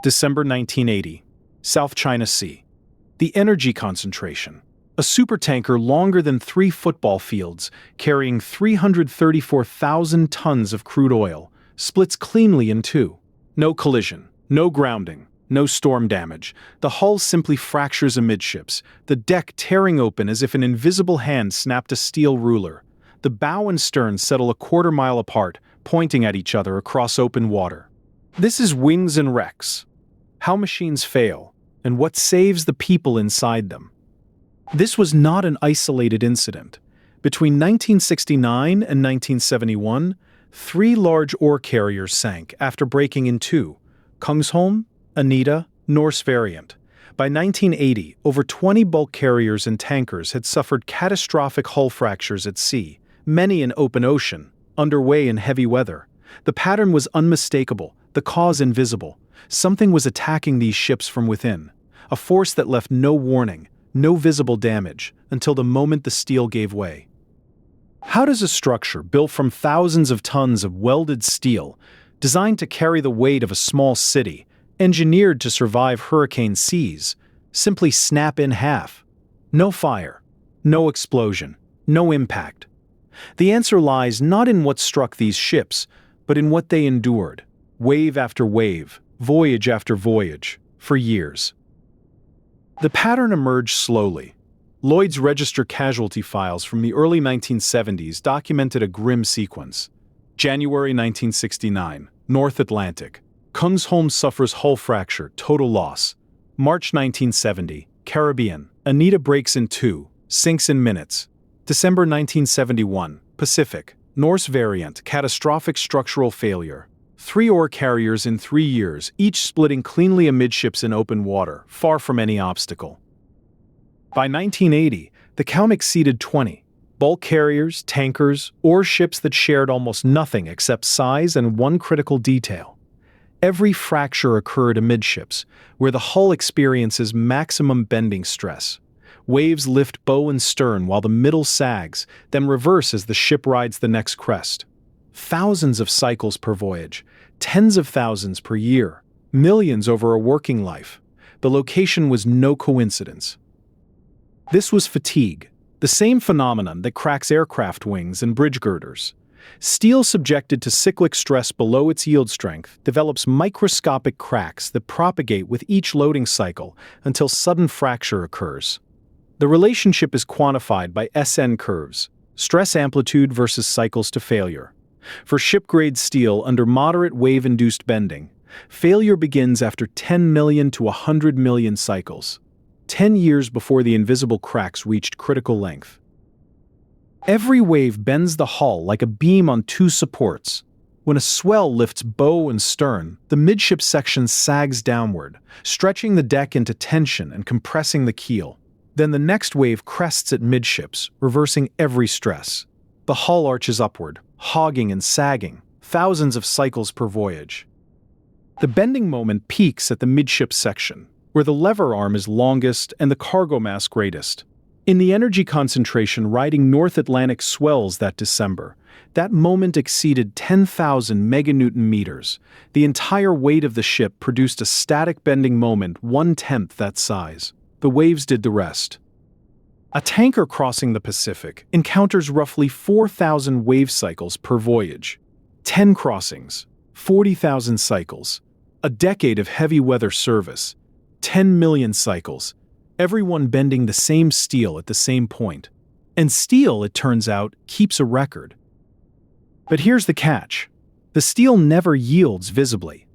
December 1980, South China Sea. The energy concentration. A supertanker longer than 3 football fields, carrying 334,000 tons of crude oil, splits cleanly in two. No collision, no grounding, no storm damage. The hull simply fractures amidships, the deck tearing open as if an invisible hand snapped a steel ruler. The bow and stern settle a quarter-mile apart, pointing at each other across open water. This is wings and wrecks. How machines fail, and what saves the people inside them. This was not an isolated incident. Between 1969 and 1971, 3 large ore carriers sank after breaking in two: Kungsholm, Anita, Norse Variant. By 1980, over 20 bulk carriers and tankers had suffered catastrophic hull fractures at sea, many in open ocean, underway in heavy weather. The pattern was unmistakable, the cause invisible. Something was attacking these ships from within, a force that left no warning, no visible damage, until the moment the steel gave way. How does a structure built from thousands of tons of welded steel, designed to carry the weight of a small city, engineered to survive hurricane seas, simply snap in half? No fire, no explosion, no impact. The answer lies not in what struck these ships, but in what they endured, wave after wave, voyage after voyage, for years. The pattern emerged slowly. Lloyd's Register casualty files from the early 1970s documented a grim sequence. January 1969, North Atlantic. Kungsholm suffers hull fracture, total loss. March 1970, Caribbean. Anita breaks in two, sinks in minutes. December 1971, Pacific. Norse Variant, catastrophic structural failure. 3 ore carriers in 3 years, each splitting cleanly amidships in open water, far from any obstacle. By 1980, the count exceeded 20. Bulk carriers, tankers, ore ships that shared almost nothing except size and one critical detail. Every fracture occurred amidships, where the hull experiences maximum bending stress. Waves lift bow and stern while the middle sags, then reverse as the ship rides the next crest. Thousands of cycles per voyage, tens of thousands per year, millions over a working life. The location was no coincidence. This was fatigue, the same phenomenon that cracks aircraft wings and bridge girders. Steel subjected to cyclic stress below its yield strength develops microscopic cracks that propagate with each loading cycle until sudden fracture occurs. The relationship is quantified by SN curves, stress amplitude versus cycles to failure. For ship-grade steel under moderate wave-induced bending, failure begins after 10 million to 100 million cycles, 10 years before the invisible cracks reached critical length. Every wave bends the hull like a beam on 2 supports. When a swell lifts bow and stern, the midship section sags downward, stretching the deck into tension and compressing the keel. Then the next wave crests at midships, reversing every stress. The hull arches upward, hogging and sagging, thousands of cycles per voyage. The bending moment peaks at the midship section, where the lever arm is longest and the cargo mass greatest. In the energy concentration riding North Atlantic swells that December, that moment exceeded 10,000 meganewton meters. The entire weight of the ship produced a static bending moment 1/10 that size. The waves did the rest. A tanker crossing the Pacific encounters roughly 4,000 wave cycles per voyage. 10 crossings, 40,000 cycles. A decade of heavy weather service, 10 million cycles. Everyone bending the same steel at the same point. And steel, it turns out, keeps a record. But here's the catch. The steel never yields visibly.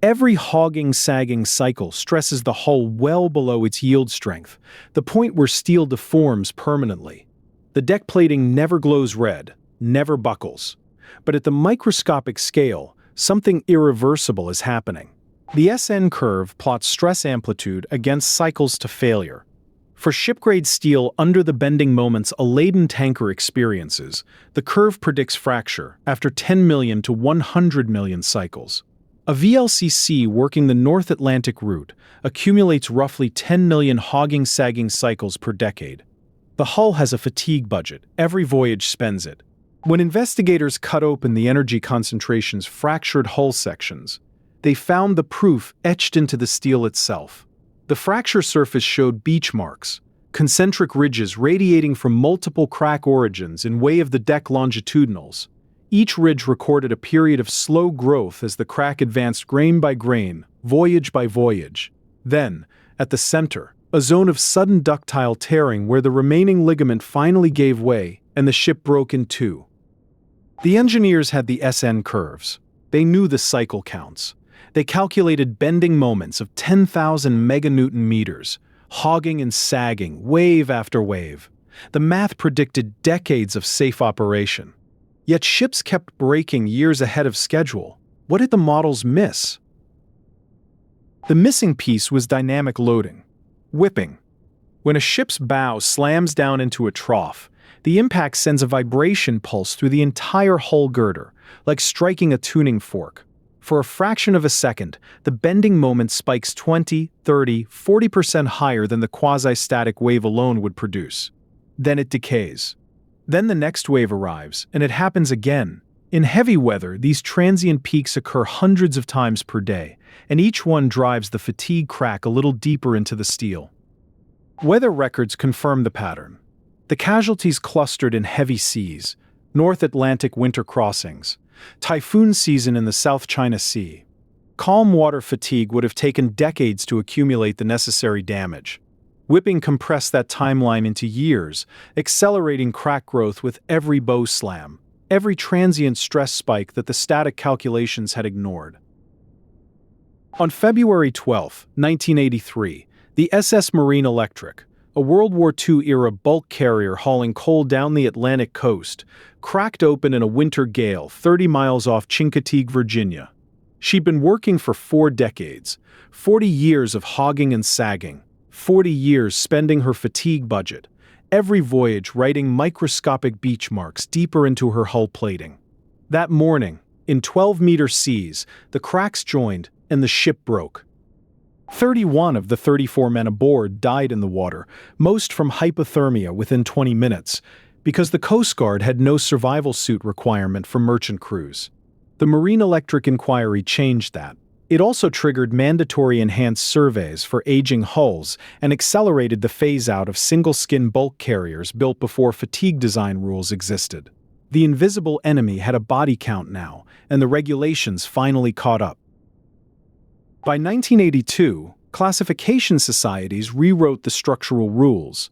Every hogging, sagging cycle stresses the hull well below its yield strength, the point where steel deforms permanently. The deck plating never glows red, never buckles. But at the microscopic scale, something irreversible is happening. The SN curve plots stress amplitude against cycles to failure. For shipgrade steel under the bending moments a laden tanker experiences, the curve predicts fracture after 10 million to 100 million cycles. A VLCC working the North Atlantic route accumulates roughly 10 million hogging sagging cycles per decade. The hull has a fatigue budget. Every voyage spends it. When investigators cut open the energy concentration's fractured hull sections, they found the proof etched into the steel itself. The fracture surface showed beach marks, concentric ridges radiating from multiple crack origins in way of the deck longitudinals. Each ridge recorded a period of slow growth as the crack advanced grain by grain, voyage by voyage. Then, at the center, a zone of sudden ductile tearing where the remaining ligament finally gave way and the ship broke in two. The engineers had the SN curves. They knew the cycle counts. They calculated bending moments of 10,000 meganewton meters, hogging and sagging, wave after wave. The math predicted decades of safe operation. Yet ships kept breaking years ahead of schedule. What did the models miss? The missing piece was dynamic loading. Whipping. When a ship's bow slams down into a trough, the impact sends a vibration pulse through the entire hull girder, like striking a tuning fork. For a fraction of a second, the bending moment spikes 20, 30, 40% higher than the quasi-static wave alone would produce. Then it decays. Then the next wave arrives, and it happens again. In heavy weather, these transient peaks occur hundreds of times per day, and each one drives the fatigue crack a little deeper into the steel. Weather records confirm the pattern. The casualties clustered in heavy seas, North Atlantic winter crossings, typhoon season in the South China Sea. Calm water fatigue would have taken decades to accumulate the necessary damage. Whipping compressed that timeline into years, accelerating crack growth with every bow slam, every transient stress spike that the static calculations had ignored. On February 12, 1983, the SS Marine Electric, a World War II-era bulk carrier hauling coal down the Atlantic coast, cracked open in a winter gale 30 miles off Chincoteague, Virginia. She'd been working for 4 decades, 40 years of hogging and sagging, 40 years spending her fatigue budget, every voyage writing microscopic beach marks deeper into her hull plating. That morning, in 12-meter seas, the cracks joined and the ship broke. 31 of the 34 men aboard died in the water, most from hypothermia within 20 minutes, because the Coast Guard had no survival suit requirement for merchant crews. The Marine Electric inquiry changed that. It also triggered mandatory enhanced surveys for aging hulls and accelerated the phase-out of single-skin bulk carriers built before fatigue design rules existed. The invisible enemy had a body count now, and the regulations finally caught up. By 1982, classification societies rewrote the structural rules.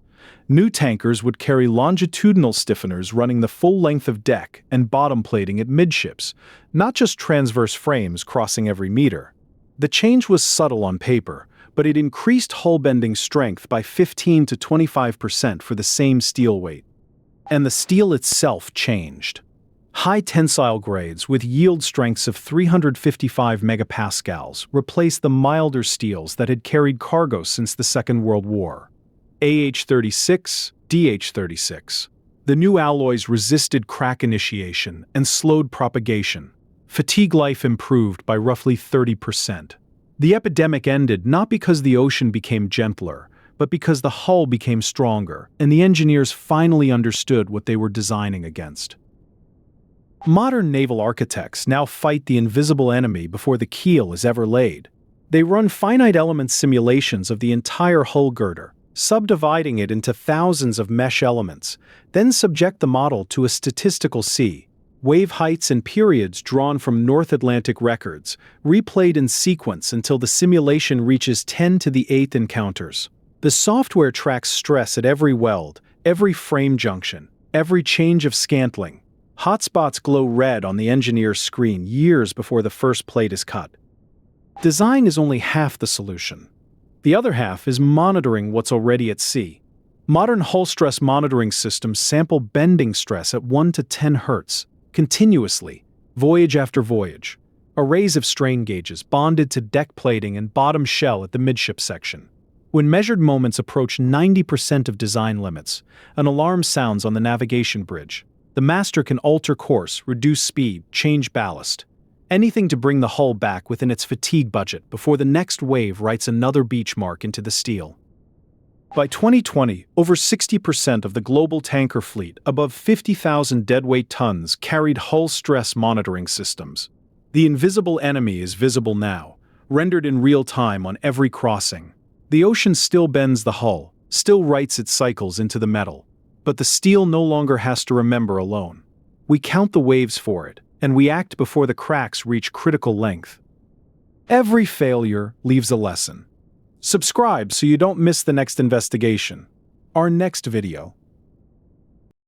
New tankers would carry longitudinal stiffeners running the full length of deck and bottom plating at midships, not just transverse frames crossing every meter. The change was subtle on paper, but it increased hull bending strength by 15 to 25% for the same steel weight. And the steel itself changed. High tensile grades with yield strengths of 355 megapascals replaced the milder steels that had carried cargo since the Second World War. AH-36, DH-36. The new alloys resisted crack initiation and slowed propagation. Fatigue life improved by roughly 30%. The epidemic ended not because the ocean became gentler, but because the hull became stronger and the engineers finally understood what they were designing against. Modern naval architects now fight the invisible enemy before the keel is ever laid. They run finite element simulations of the entire hull girder, subdividing it into thousands of mesh elements, then subject the model to a statistical sea, wave heights and periods drawn from North Atlantic records, replayed in sequence until the simulation reaches 10 to the 8th encounters. The software tracks stress at every weld, every frame junction, every change of scantling. Hotspots glow red on the engineer's screen years before the first plate is cut. Design is only half the solution. The other half is monitoring what's already at sea. Modern hull stress monitoring systems sample bending stress at 1 to 10 Hz, continuously, voyage after voyage. Arrays of strain gauges bonded to deck plating and bottom shell at the midship section. When measured moments approach 90% of design limits, an alarm sounds on the navigation bridge. The master can alter course, reduce speed, change ballast. Anything to bring the hull back within its fatigue budget before the next wave writes another beach mark into the steel. By 2020, over 60% of the global tanker fleet above 50,000 deadweight tons carried hull stress monitoring systems. The invisible enemy is visible now, rendered in real time on every crossing. The ocean still bends the hull, still writes its cycles into the metal, but the steel no longer has to remember alone. We count the waves for it, and we act before the cracks reach critical length. Every failure leaves a lesson. Subscribe so you don't miss the next investigation. Our next video